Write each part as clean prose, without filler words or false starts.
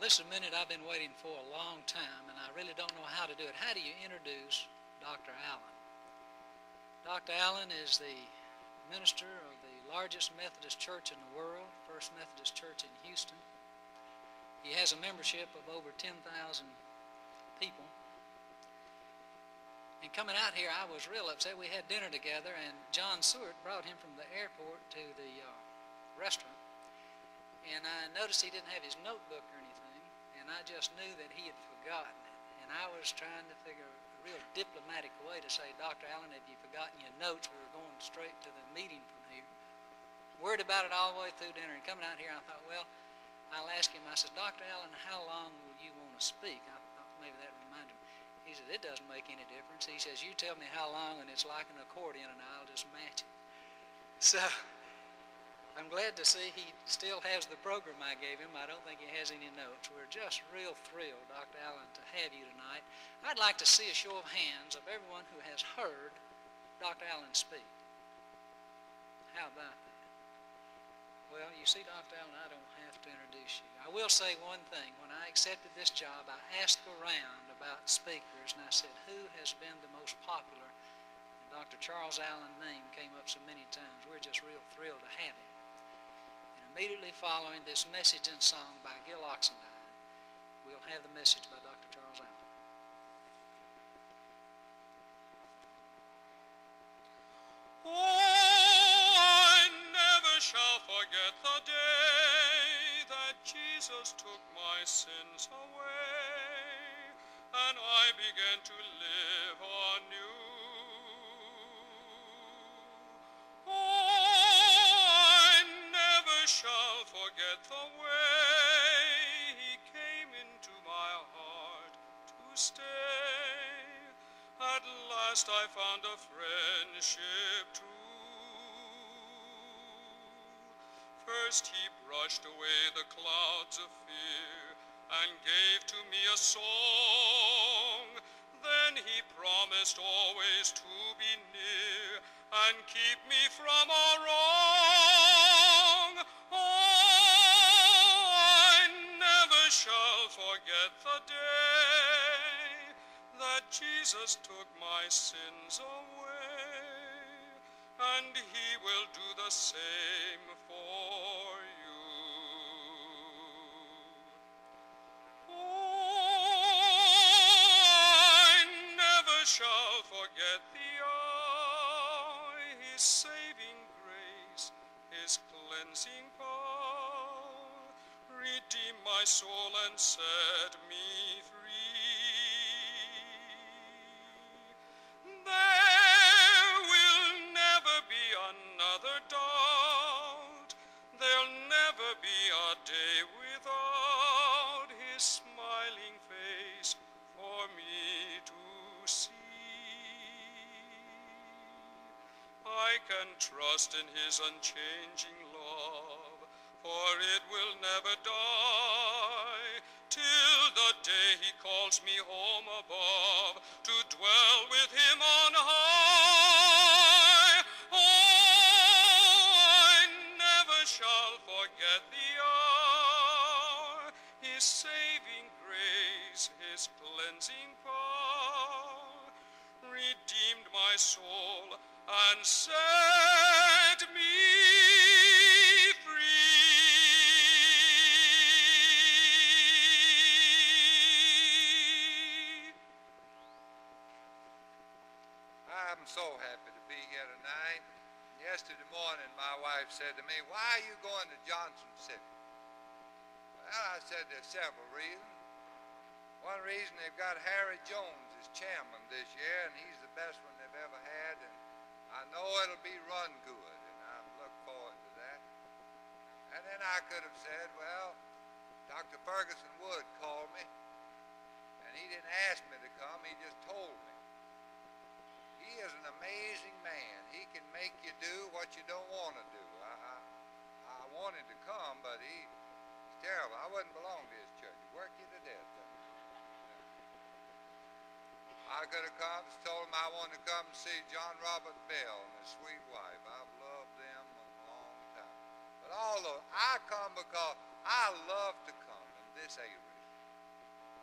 This is a minute I've been waiting for a long time, and I really don't know how to do it. How do you introduce Dr. Allen? Dr. Allen is the minister of the largest Methodist church in the world, First Methodist Church in Houston. He has a membership of over 10,000 people. And coming out here, I was real upset. We had dinner together, and John Seward brought him from the airport to the restaurant. And I noticed he didn't have his notebook or anything, and I just knew that he had forgotten it. And I was trying to figure a real diplomatic way to say, Dr. Allen, have you forgotten your notes? We were going straight to the meeting from here. Worried about it all the way through dinner, and coming out here, I thought, well, I'll ask him. I said, Dr. Allen, how long will you want to speak? I thought maybe that reminded him. He said, it doesn't make any difference. He says, you tell me how long, and it's like an accordion, and I'll just match it. So I'm glad to see he still has the program I gave him. I don't think he has any notes. We're just real thrilled, Dr. Allen, to have you tonight. I'd like to see a show of hands of everyone who has heard Dr. Allen speak. How about that? Well, you see, Dr. Allen, I don't have to introduce you. I will say one thing. When I accepted this job, I asked around about speakers, and I said, who has been the most popular? And Dr. Charles Allen's name came up so many times. We're just real thrilled to have him. Immediately following this message and song by Gil Oxendine, we'll have the message by Dr. Charles Allen. Oh, I never shall forget the day that Jesus took my sins away, and I began to live anew. Shall forget the way he came into my heart to stay. At last I found a friendship true. First he brushed away the clouds of fear and gave to me a song. Then he promised always to be near and keep me from all wrong. Oh, I never shall forget the day that Jesus took my sins away, and he will do the same for you. Oh, I never shall forget the hour, his saving grace, his cleansing power, redeemed my soul and set me free. There will never be another doubt, there'll never be a day without his smiling face for me to see. I can trust in his unchanging love, for it will never die, till the day he calls me home above, to dwell with him on high. Oh, I never shall forget the hour, his saving grace, his cleansing power, redeemed my soul and set me free. I'm so happy to be here tonight. Yesterday morning, my wife said to me, why are you going to Johnson City? Well, I said there's several reasons. One reason, they've got Harry Jones as chairman this year, and he's the best one they've ever had, and I know it'll be run good, and I look forward to that. And then I could have said, well, Dr. Ferguson Wood called me, and he didn't ask me to come, he just told me. He is an amazing man. He can make you do what you don't want to do. I wanted to come, but he's terrible. I wouldn't belong to his church. He'd work you to death. I could have come, told him I wanted to come and see John Robert Bell and his sweet wife. I've loved them a long time. But although I come because I love to come, and this area.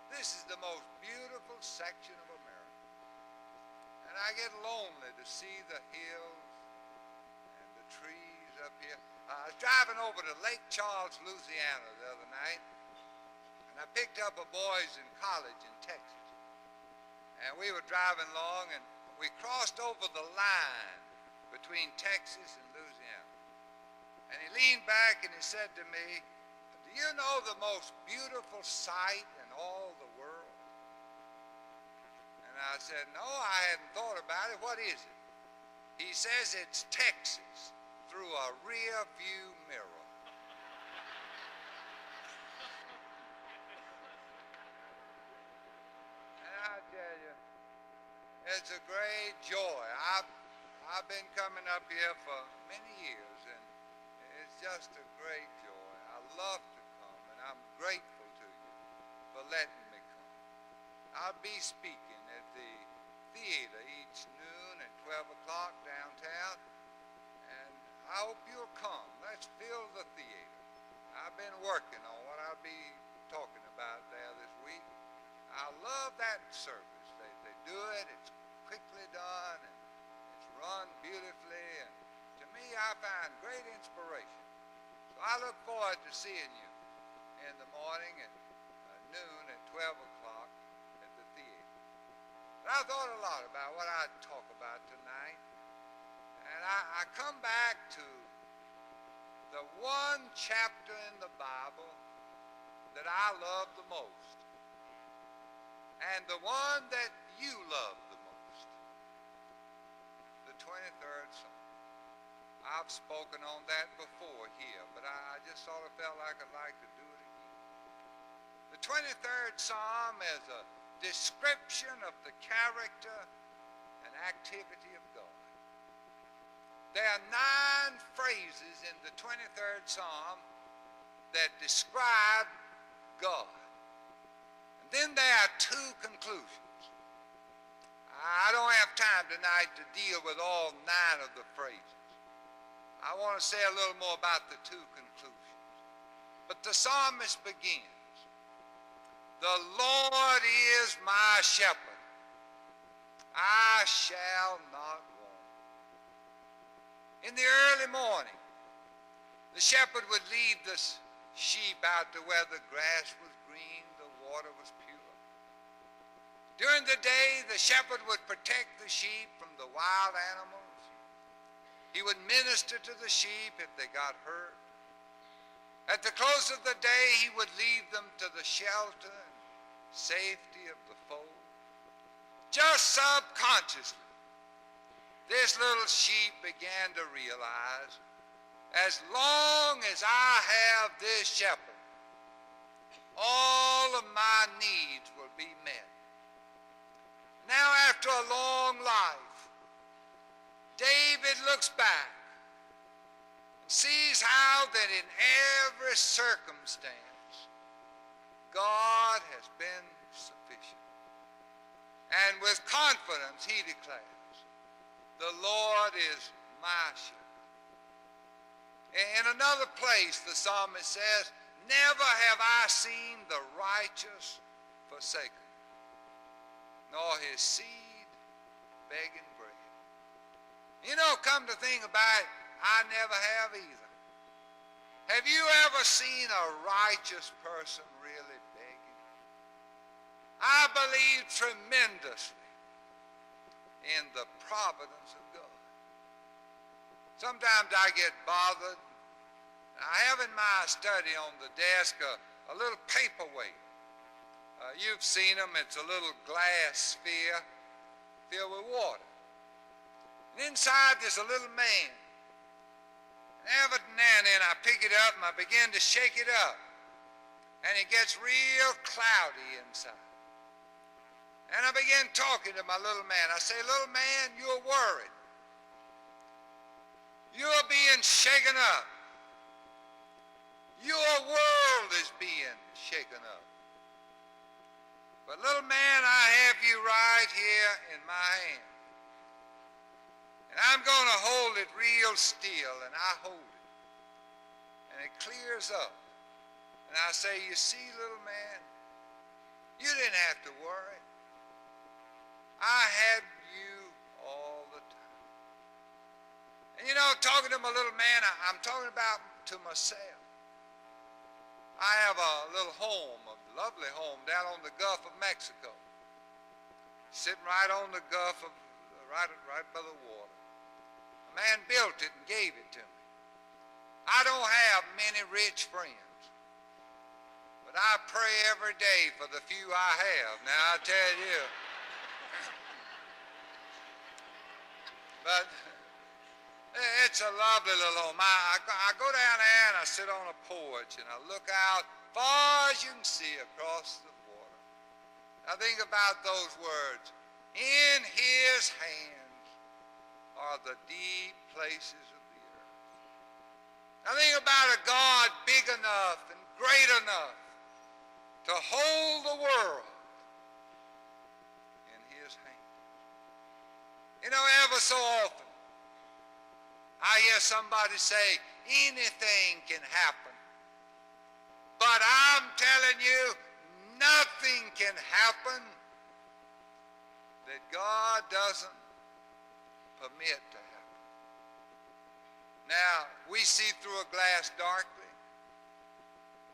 This is the most beautiful section of America. And I get lonely to see the hills and the trees up here. I was driving over to Lake Charles, Louisiana the other night, and I picked up a boys in college in Texas. And we were driving along, and we crossed over the line between Texas and Louisiana. And he leaned back and he said to me, "Do you know the most beautiful sight in all the world?" And I said, "No, I hadn't thought about it. What is it?" He says, "It's Texas through a rear view mirror." And I tell you, it's a great joy. I've been coming up here for many years, and it's just a great joy. I love to come, and I'm grateful to you for letting me come. I'll be speaking at the theater each noon and 12 o'clock downtown, and I hope you'll come. Let's fill the theater. I've been working on what I'll be talking about there this week. I love that service. They do it. It's quickly done, and it's run beautifully, and to me, I find great inspiration. So I look forward to seeing you in the morning at noon and 12 o'clock at the theater. But I thought a lot about what I'd talk about tonight, and I come back to the one chapter in the Bible that I love the most, and the one that you love the most, the 23rd Psalm. I've spoken on that before here, but I just sort of felt like I'd like to do it again. The 23rd Psalm is a description of the character and activity of God. There are 9 phrases in the 23rd Psalm that describe God. And then there are 2 conclusions. I don't have time tonight to deal with all 9 of the phrases. I want to say a little more about the 2 conclusions. But the psalmist begins, "The Lord is my shepherd. I shall not want." In the early morning, the shepherd would lead the sheep out to where the grass was green, the water was pure. During the day, the shepherd would protect the sheep from the wild animals. He would minister to the sheep if they got hurt. At the close of the day, he would lead them to the shelter and safety of the fold. Just subconsciously, this little sheep began to realize, as long as I have this shepherd, all of my needs will be met. Now, after a long life, David looks back and sees how that in every circumstance, God has been sufficient. And with confidence, he declares, "The Lord is my shepherd." In another place, the psalmist says, "Never have I seen the righteous forsaken, nor his seed begging bread." You know, come to think about it, I never have either. Have you ever seen a righteous person really begging? I believe tremendously in the providence of God. Sometimes I get bothered. I have in my study on the desk a little paperweight. You've seen them. It's a little glass sphere filled with water. And inside there's a little man. And every now and then I pick it up and I begin to shake it up. And it gets real cloudy inside. And I begin talking to my little man. I say, "Little man, you're worried. You're being shaken up. Your world is being shaken up. But little man, I have you right here in my hand. And I'm going to hold it real still, and I hold it. And it clears up. And I say, you see, little man, you didn't have to worry. I had you all the time. And you know, talking to my little man, I'm talking about to myself. I have a little home, a lovely home down on the Gulf of Mexico. Sitting right on the Gulf of, right by the water. A man built it and gave it to me. I don't have many rich friends. But I pray every day for the few I have. Now I tell you. But it's a lovely little home. I go down there and I sit on a porch and I look out far as you can see across the water. I think about those words. In his hands are the deep places of the earth. I think about a God big enough and great enough to hold the world in his hands. You know, ever so often, I hear somebody say, anything can happen. But I'm telling you, nothing can happen that God doesn't permit to happen. Now, we see through a glass darkly.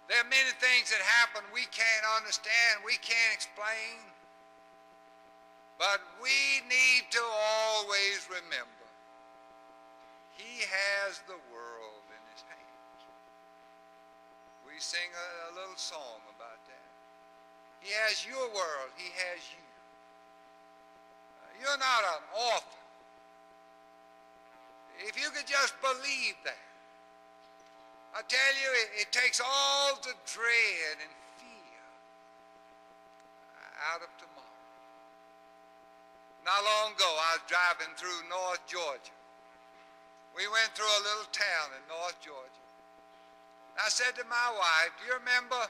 There are many things that happen we can't understand, we can't explain. But we need to always remember, he has the world in his hands. We sing a little song about that. He has your world, he has you. You're not an orphan. If you could just believe that. I tell you, it takes all the dread and fear out of tomorrow. Not long ago, I was driving through North Georgia. We went through a little town in North Georgia. And I said to my wife, do you remember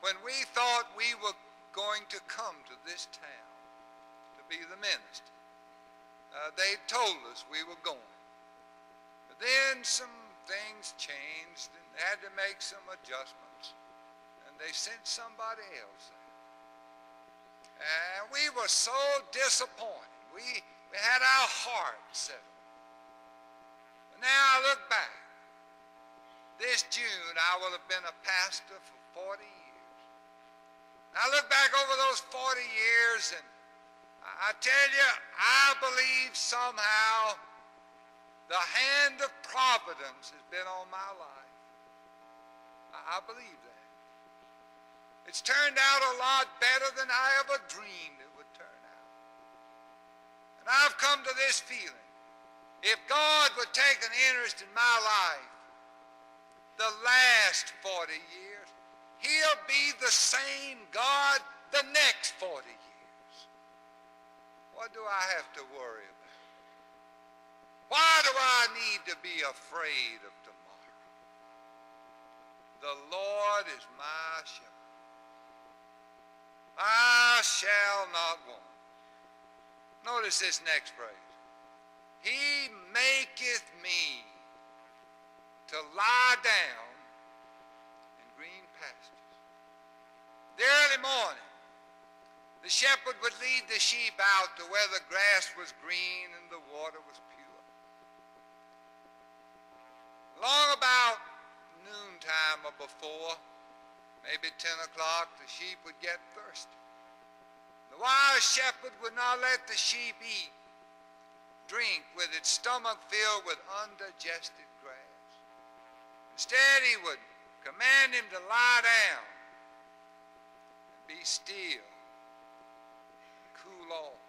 when we thought we were going to come to this town to be the minister? They told us we were going. But then some things changed and they had to make some adjustments. And they sent somebody else there. And we were so disappointed. We had our heart settled. But now I look back. This June I will have been a pastor for 40 years. I look back over those 40 years and I tell you, I believe somehow the hand of providence has been on my life. I believe that. It's turned out a lot better than I ever dreamed it would turn out. And I've come to this feeling. If God would take an interest in my life, the last 40 years, he'll be the same God the next 40 years. What do I have to worry about? Why do I need to be afraid of tomorrow? The Lord is my shepherd. I shall not want. Notice this next phrase. He maketh me to lie down in green pastures. The early morning, the shepherd would lead the sheep out to where the grass was green and the water was pure. Long about noontime or before, maybe 10 o'clock, the sheep would get thirsty. The wise shepherd would not let the sheep eat, drink with its stomach filled with undigested grass. Instead, he would command him to lie down and be still and cool off.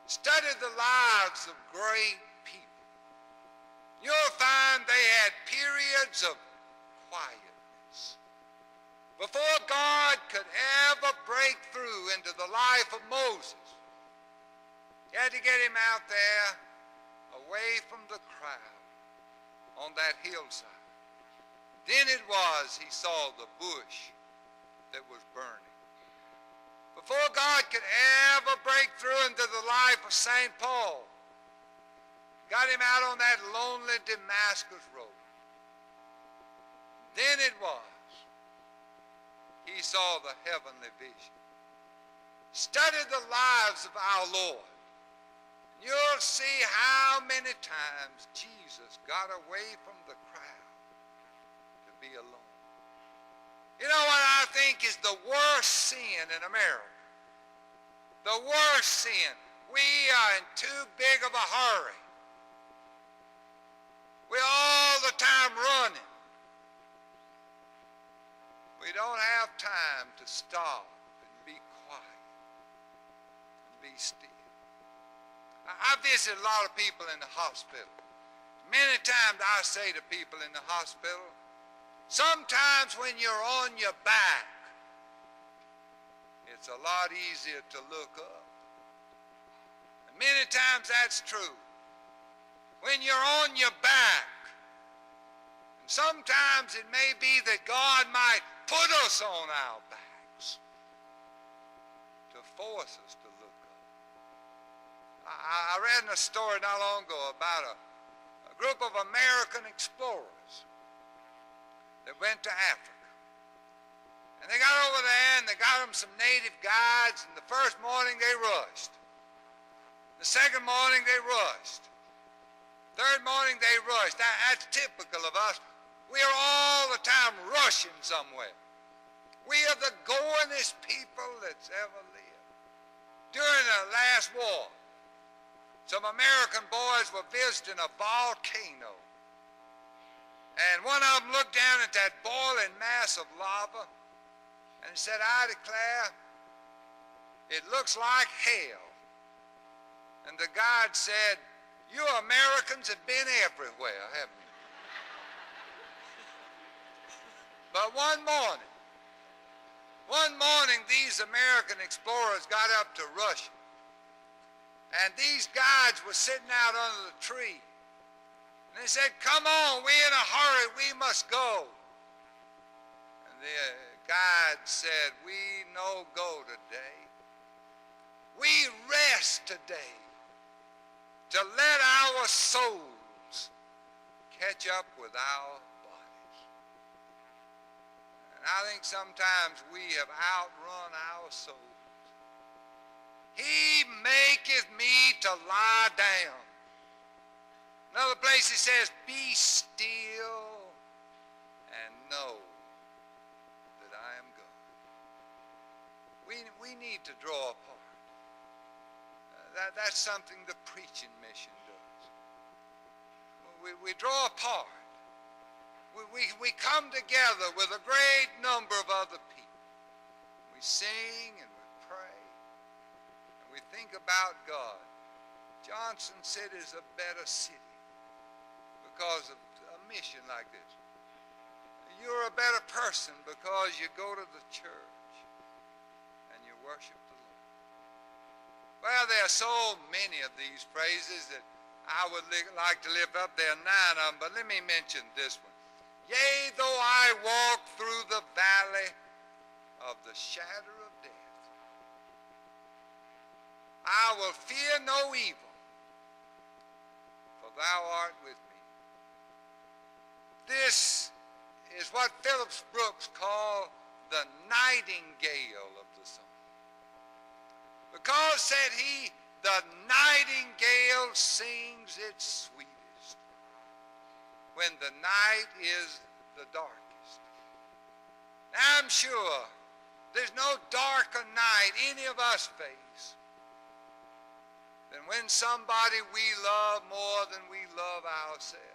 Study the lives of great people. You'll find they had periods of quietness. Before God could ever break through into the life of Moses, he had to get him out there away from the crowd on that hillside. Then it was he saw the bush that was burning. Before God could ever break through into the life of St. Paul, got him out on that lonely Damascus road. Then it was we saw the heavenly vision. Study the lives of our Lord. You'll see how many times Jesus got away from the crowd to be alone. You know what I think is the worst sin in America? The worst sin. We are in too big of a hurry. We're all the time running. We don't have time to stop and be quiet and be still. I visit a lot of people in the hospital. Many times I say to people in the hospital, sometimes when you're on your back, it's a lot easier to look up. And many times that's true. When you're on your back, and sometimes it may be that God might put us on our backs to force us to look up. I read in a story not long ago about a group of American explorers that went to Africa. And they got over there and they got them some native guides, and the first morning they rushed. The second morning they rushed. Third morning they rushed. That's typical of us. We are all the time rushing somewhere. We are the goingest people that's ever lived. During the last war, some American boys were visiting a volcano. And one of them looked down at that boiling mass of lava and said, I declare, it looks like hell. And the guide said, you Americans have been everywhere, haven't you? But one morning these American explorers got up to Russia. And these guides were sitting out under the tree. And they said, come on, we're in a hurry, we must go. And the guide said, we no go today. We rest today to let our souls catch up with our bodies. And I think sometimes we have outrun our souls. He maketh me to lie down. Another place he says, be still and know that I am God. We need to draw apart. That's something the preaching mission does. We draw apart. We come together with a great number of other people. We sing and we pray. We think about God. Johnson City is a better city because of a mission like this. You're a better person because you go to the church and you worship the Lord. Well, there are so many of these phrases that I would like to lift up. There are 9 of them, but let me mention this one. Yea, though I walk through the valley of the shadow of death, I will fear no evil, for thou art with me. This is what Phillips Brooks called the nightingale of the song. Because, said he, the nightingale sings its sweetest when the night is the darkest. Now, I'm sure there's no darker night any of us face than when somebody we love more than we love ourselves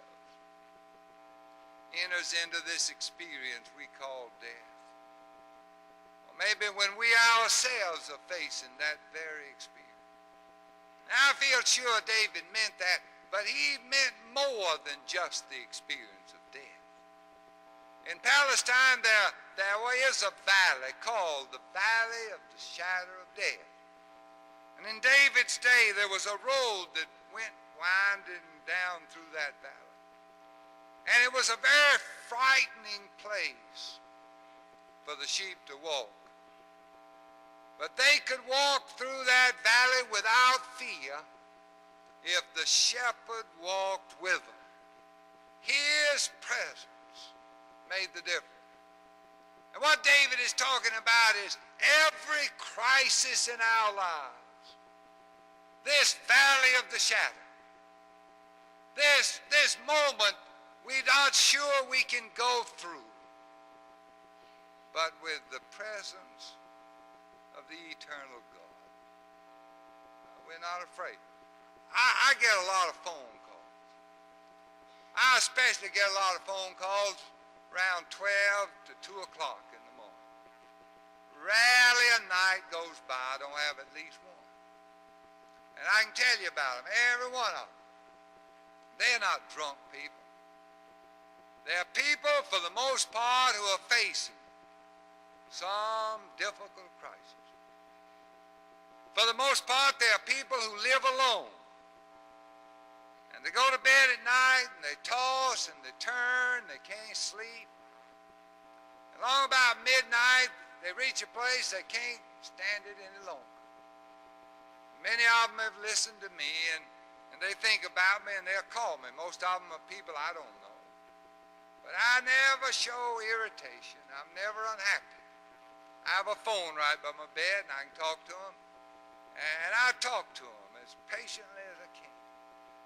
enters into this experience we call death. Or maybe when we ourselves are facing that very experience. Now I feel sure David meant that, but he meant more than just the experience of death. In Palestine there is a valley called the Valley of the Shadow of Death. And in David's day, there was a road that went winding down through that valley. And it was a very frightening place for the sheep to walk. But they could walk through that valley without fear if the shepherd walked with them. His presence made the difference. And what David is talking about is every crisis in our lives, this valley of the shadow, this moment we're not sure we can go through, but with the presence of the eternal God, we're not afraid. I get a lot of phone calls. I especially get a lot of phone calls around 12 to 2 o'clock in the morning. Rarely a night goes by I don't have at least one. And I can tell you about them, every one of them. They're not drunk people. They're people, for the most part, who are facing some difficult crisis. For the most part, they are people who live alone. And they go to bed at night, and they toss, and they turn, they can't sleep. And long about midnight, they reach a place they can't stand it any longer. Many of them have listened to me, and they think about me, and they'll call me. Most of them are people I don't know. But I never show irritation. I'm never unhappy. I have a phone right by my bed, and I can talk to them. And I talk to them as patiently as I can.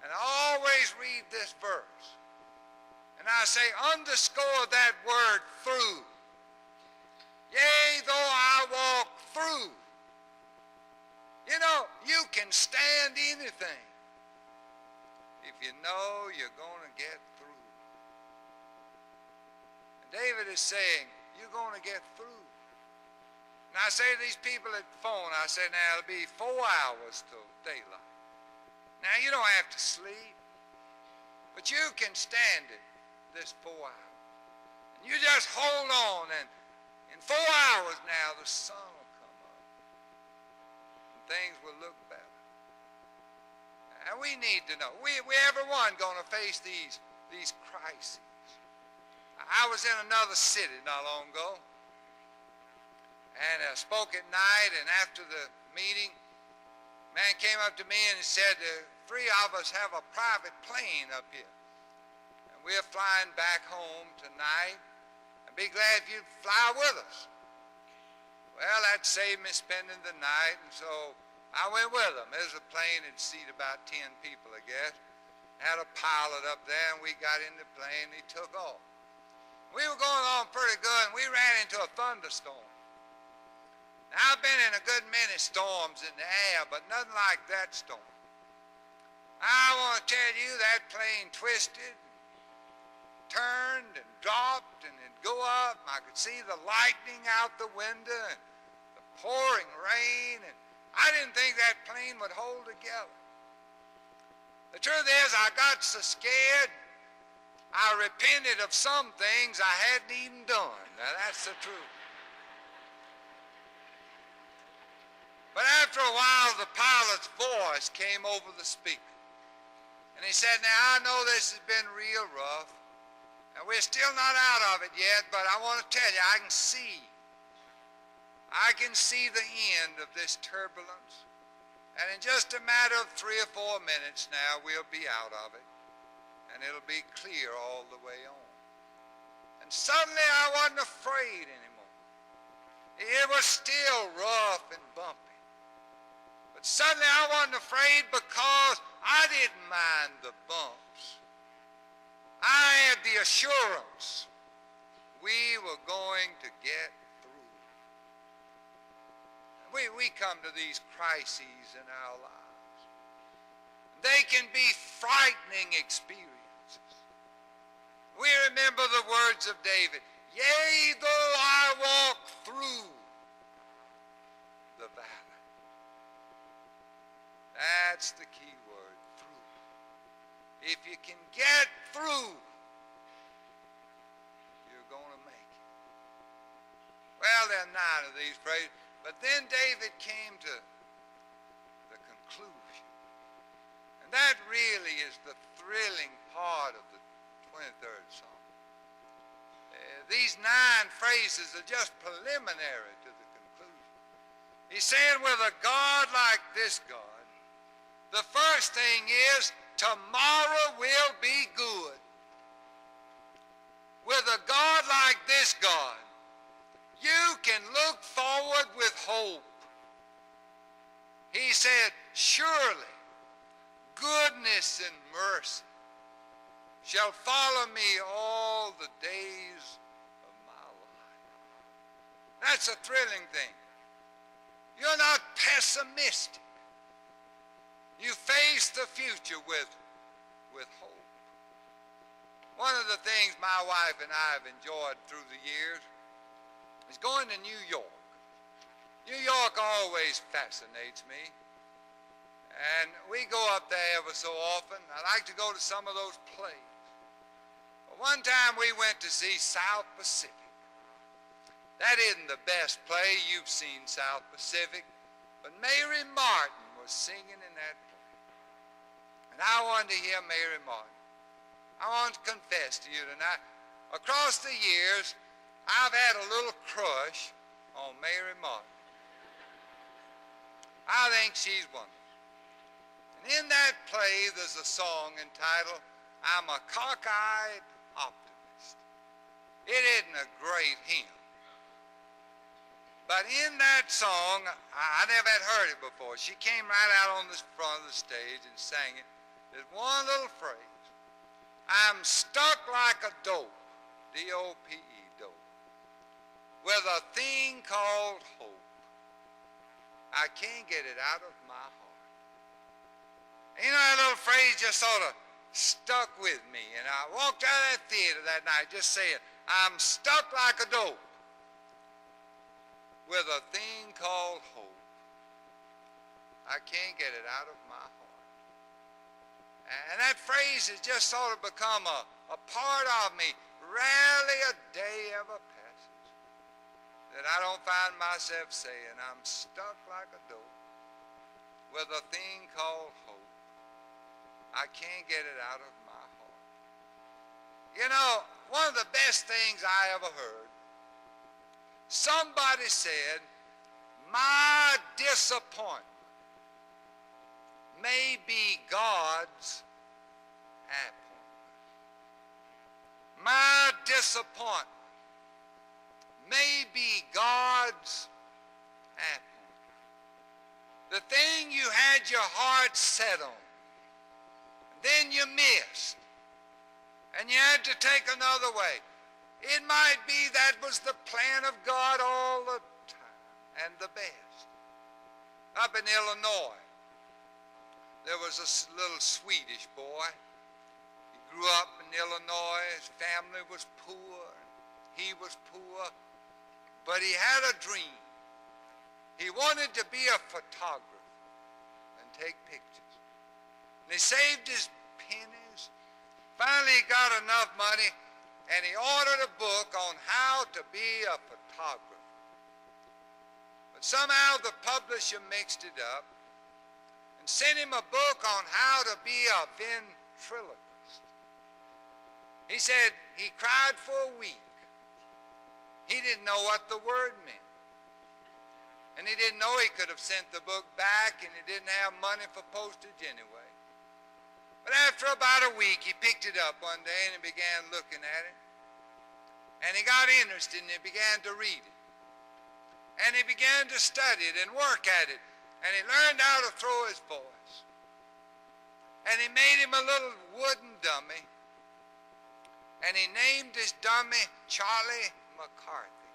And I always read this verse. And I say, underscore that word through. Yea, though I walk through. You know, you can stand anything if you know you're going to get through. And David is saying, you're going to get through. And I say to these people at the phone, I say, now it'll be 4 hours till daylight. Now you don't have to sleep, but you can stand it this 4 hours. And you just hold on, and in 4 hours now the sun will come up. And things will look better. And we need to know, we everyone going to face these crises. I was in another city not long ago, and I spoke at night, and after the meeting, a man came up to me and he said, 3 of us have a private plane up here, and we're flying back home tonight. I'd be glad if you'd fly with us. Well, that saved me spending the night, and so I went with them. It was a plane that seated about 10 people, I guess. Had a pilot up there, and we got in the plane, and he took off. We were going on pretty good, and we ran into a thunderstorm. Now, I've been in a good many storms in the air, but nothing like that storm. I want to tell you, that plane twisted, turned, and dropped, and it'd go up. I could see the lightning out the window, and the pouring rain, and I didn't think that plane would hold together. The truth is, I got so scared, I repented of some things I hadn't even done. Now, that's the truth. But after a while, the pilot's voice came over the speaker. And he said, now, I know this has been real rough, and we're still not out of it yet, but I want to tell you, I can see the end of this turbulence. And in just a matter of 3 or 4 minutes now, we'll be out of it. And it'll be clear all the way on. And suddenly I wasn't afraid anymore. It was still rough and bumpy. But suddenly I wasn't afraid because I didn't mind the bumps. I had the assurance we were going to get through. We come to these crises in our lives. They can be frightening experiences. We remember the words of David, yea, though I walk through the valley. That's the key word, through. If you can get through, you're going to make it. Well, there are 9 of these phrases, but then David came to the conclusion. And that really is the thrilling part of the 23rd Psalm. These 9 phrases are just preliminary to the conclusion. He's saying with a God like this God, the first thing is tomorrow will be good. With a God like this God, you can look forward with hope. He said, surely goodness and mercy shall follow me all the days of my life. That's a thrilling thing. You're not pessimistic. You face the future with hope. One of the things my wife and I have enjoyed through the years is going to New York. New York always fascinates me. And we go up there ever so often. I like to go to some of those plays. But one time we went to see South Pacific. That isn't the best play. You've seen South Pacific. But Mary Martin was singing in that play. And I wanted to hear Mary Martin. I want to confess to you tonight, across the years, I've had a little crush on Mary Martin. I think she's wonderful. And in that play, there's a song entitled, I'm a Cockeyed Optimist. It isn't a great hymn. But in that song, I never had heard it before. She came right out on the front of the stage and sang it. There's one little phrase. I'm stuck like a dope, D-O-P-E, dope, with a thing called hope. I can't get it out of my heart. You know, that little phrase just sort of stuck with me. And I walked out of that theater that night just saying, I'm stuck like a dope with a thing called hope. I can't get it out of my heart. And that phrase has just sort of become a part of me. Rarely a day ever passes that I don't find myself saying, I'm stuck like a dope with a thing called hope. I can't get it out of my heart. You know, one of the best things I ever heard, somebody said, my disappointment may be God's appointment. My disappointment may be God's appointment. The thing you had your heart set on, then you missed, and you had to take another way. It might be that was the plan of God all the time, and the best. Up in Illinois, there was a little Swedish boy. He grew up in Illinois. His family was poor. He was poor. But he had a dream. He wanted to be a photographer and take pictures. And he saved his pennies. Finally, he got enough money, and he ordered a book on how to be a photographer. But somehow the publisher mixed it up and sent him a book on how to be a ventriloquist. He said he cried for a week. He didn't know what the word meant. And he didn't know he could have sent the book back, and he didn't have money for postage anyway. But after about a week, he picked it up one day and he began looking at it. And he got interested and he began to read it. And he began to study it and work at it. And he learned how to throw his voice. And he made him a little wooden dummy. And he named his dummy Charlie McCarthy.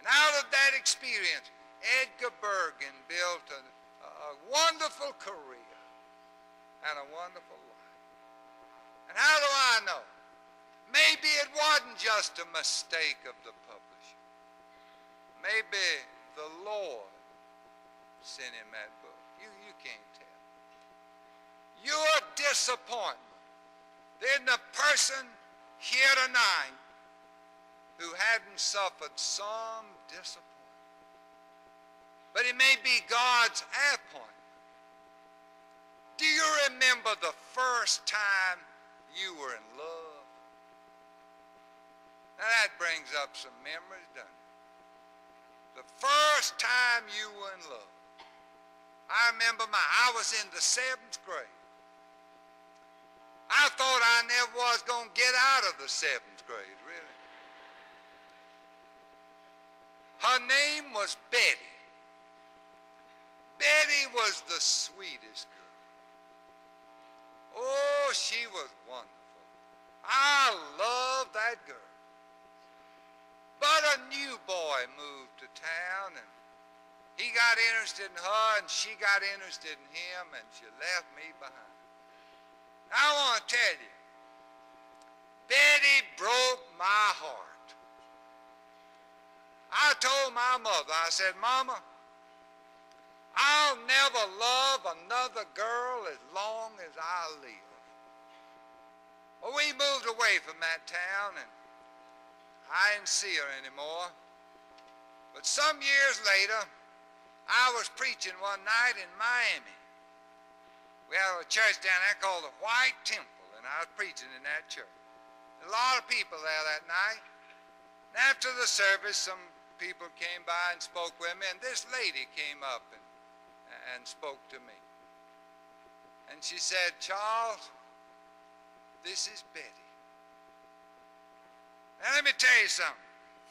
And out of that experience, Edgar Bergen built a wonderful career and a wonderful life. And how do I know? Maybe it wasn't just a mistake of the publisher. Maybe the Lord sent him that book. You can't tell. Your disappointment. There's a person here tonight who hadn't suffered some disappointment. But it may be God's appointment. Do you remember the first time you were in love? Now that brings up some memories, doesn't it? The first time you were in love. I remember I was in the 7th grade. I thought I never was going to get out of the 7th grade, really. Her name was Betty. Betty was the sweetest girl. Oh, she was wonderful. I loved that girl. But a new boy moved to town, and he got interested in her, and she got interested in him, and she left me behind. I want to tell you, Betty broke my heart. I told my mother, I said, Mama, I'll never love another girl as long as I live. Well, we moved away from that town, and I didn't see her anymore. But some years later, I was preaching one night in Miami. We had a church down there called the White Temple, and I was preaching in that church. A lot of people there that night. And after the service, some people came by and spoke with me, and this lady came up and spoke to me. And she said, Charles, this is Betty. Now let me tell you something.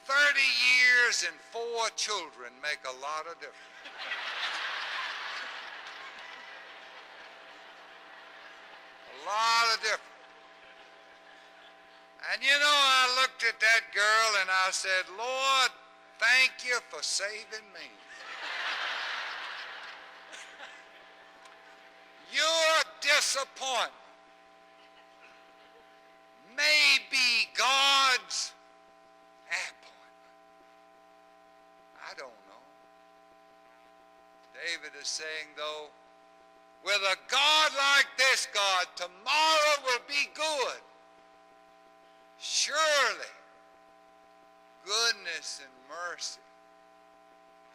30 years and 4 children make a lot of difference. A lot of difference. And you know, I looked at that girl and I said, Lord, thank you for saving me. Your disappointment may be God's appointment. I don't know. David is saying, though, with a God like this God, tomorrow will be good. Surely, goodness and mercy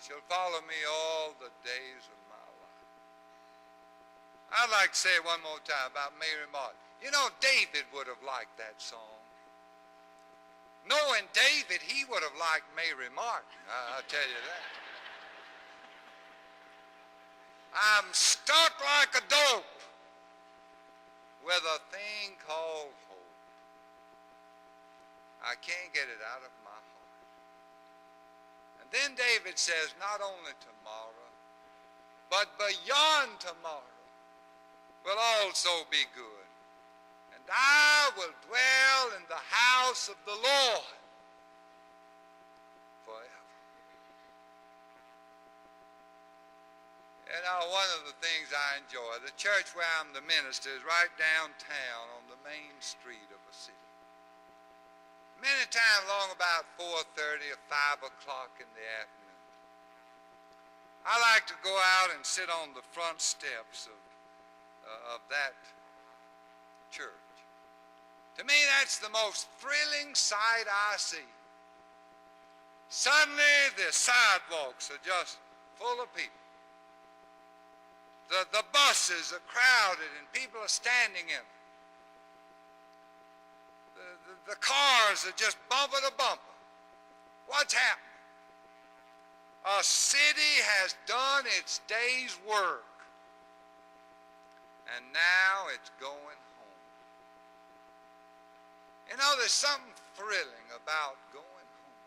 shall follow me all the days of my life. I'd like to say it one more time about Mary Martin. You know, David would have liked that song. Knowing David, he would have liked Mary Martin, I'll tell you that. I'm stuck like a dope with a thing called hope. I can't get it out of my heart. And then David says, not only tomorrow, but beyond tomorrow will also be good. And I will dwell in the house of the Lord forever. You know, one of the things I enjoy, the church where I'm the minister is right downtown on the main street of a city. Many times along about 4:30 or 5 o'clock in the afternoon, I like to go out and sit on the front steps of that church. To me, that's the most thrilling sight I see. Suddenly, the sidewalks are just full of people. The buses are crowded and people are standing in them. The cars are just bumper to bumper. What's happening? A city has done its day's work, and now it's going home. You know, there's something thrilling about going home.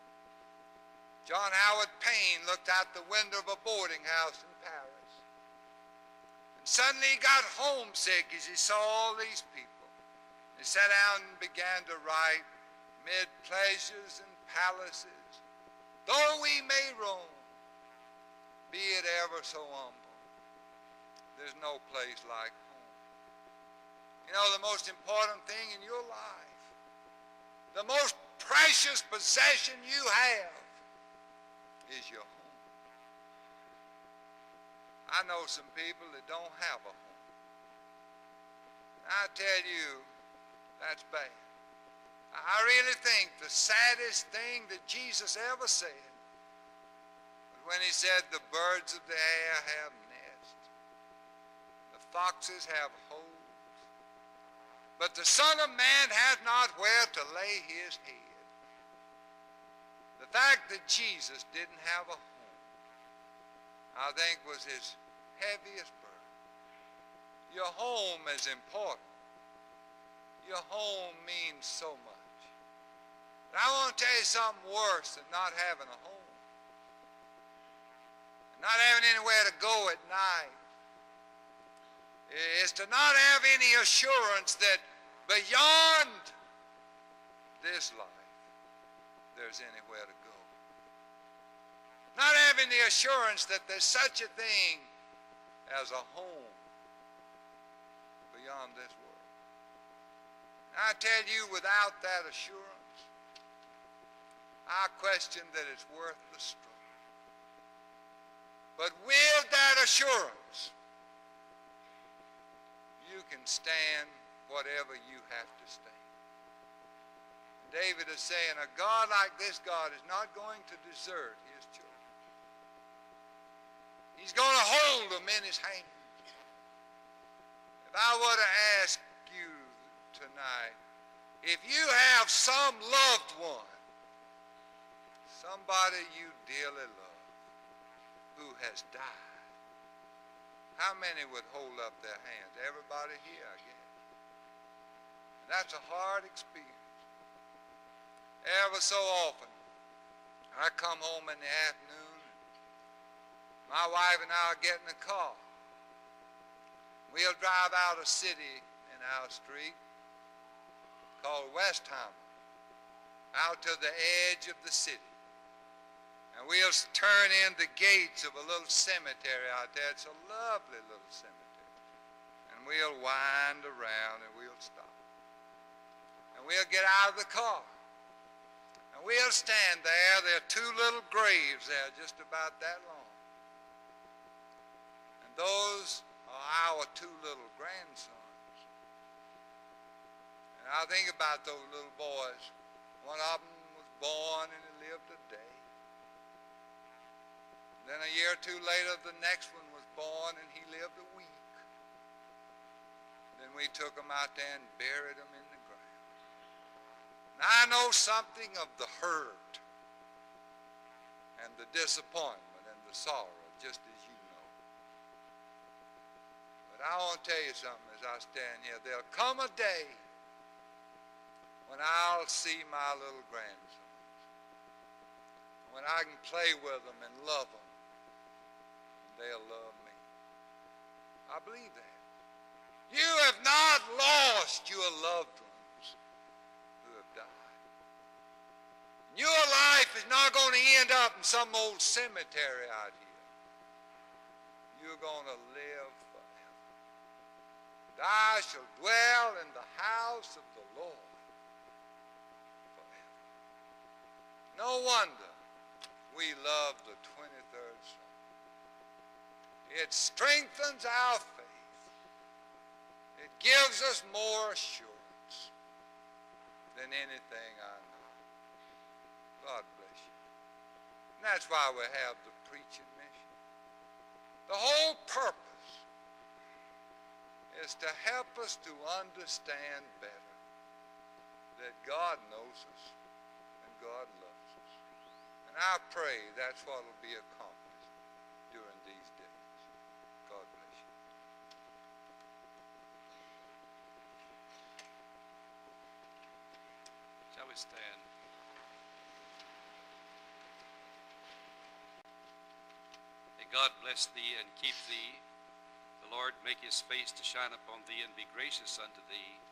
John Howard Payne looked out the window of a boarding house in Paris, and suddenly he got homesick as he saw all these people. He sat down and began to write, mid pleasures and palaces, though we may roam, be it ever so humble, there's no place like home. You know, the most important thing in your life, the most precious possession you have is your home. I know some people that don't have a home. I tell you, that's bad. I really think the saddest thing that Jesus ever said was when he said the birds of the air have nests, the foxes have holes, but the Son of Man has not where to lay his head. The fact that Jesus didn't have a home, I think, was his heaviest burden. Your home is important. Your home means so much. But I want to tell you something worse than not having a home. not having anywhere to go at night. It's to not have any assurance that beyond this life, there's anywhere to go. Not having the assurance that there's such a thing as a home beyond this world. And I tell you, without that assurance, I question that it's worth the struggle. But with that assurance, you can stand whatever you have to stand. David is saying, a God like this God is not going to desert his children. He's going to hold them in his hand. If I were to ask you tonight, if you have some loved one, somebody you dearly love, who has died, how many would hold up their hands? Everybody here, I guess. That's a hard experience. Ever so often, I come home in the afternoon, my wife and I are getting a car. We'll drive out a city in our street called Westheimer, out to the edge of the city. And we'll turn in the gates of a little cemetery out there. It's a lovely little cemetery. And we'll wind around and we'll stop. And we'll get out of the car. And we'll stand there. There are two little graves there, just about that long. And those are our two little grandsons. And I think about those little boys. One of them was born and he lived a day. Then a year or two later, the next one was born and he lived a week. Then we took him out there and buried him in the ground. And I know something of the hurt and the disappointment and the sorrow, just as you know. But I want to tell you something as I stand here. There'll come a day when I'll see my little grandsons, when I can play with them and love them. They'll love me. I believe that. You have not lost your loved ones who have died. Your life is not going to end up in some old cemetery out here. You're going to live forever. And I shall dwell in the house of the Lord forever. No wonder we love the 23rd Psalm. It strengthens our faith. It gives us more assurance than anything I know. God bless you. And that's why we have the preaching mission. The whole purpose is to help us to understand better that God knows us and God loves us. And I pray that's what will be accomplished during these days. God bless you. Shall we stand? May God bless thee and keep thee. The Lord make his face to shine upon thee and be gracious unto thee.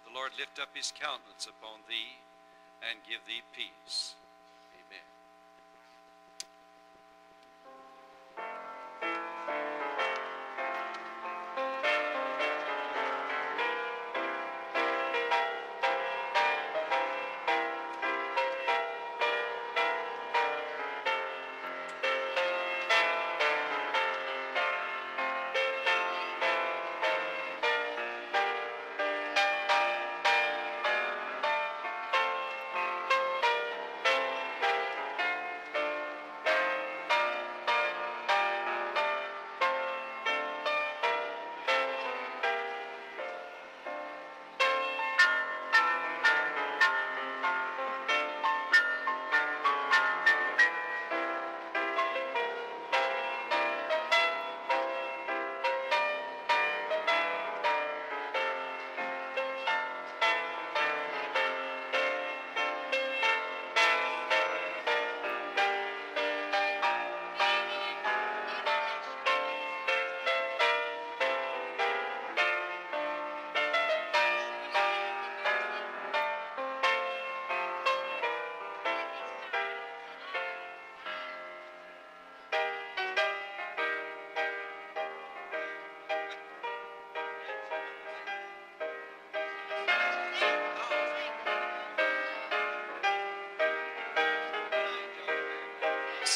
The Lord lift up his countenance upon thee and give thee peace. Amen.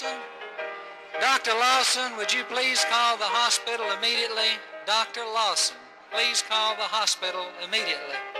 Lawson? Dr. Lawson, would you please call the hospital immediately? Dr. Lawson, please call the hospital immediately.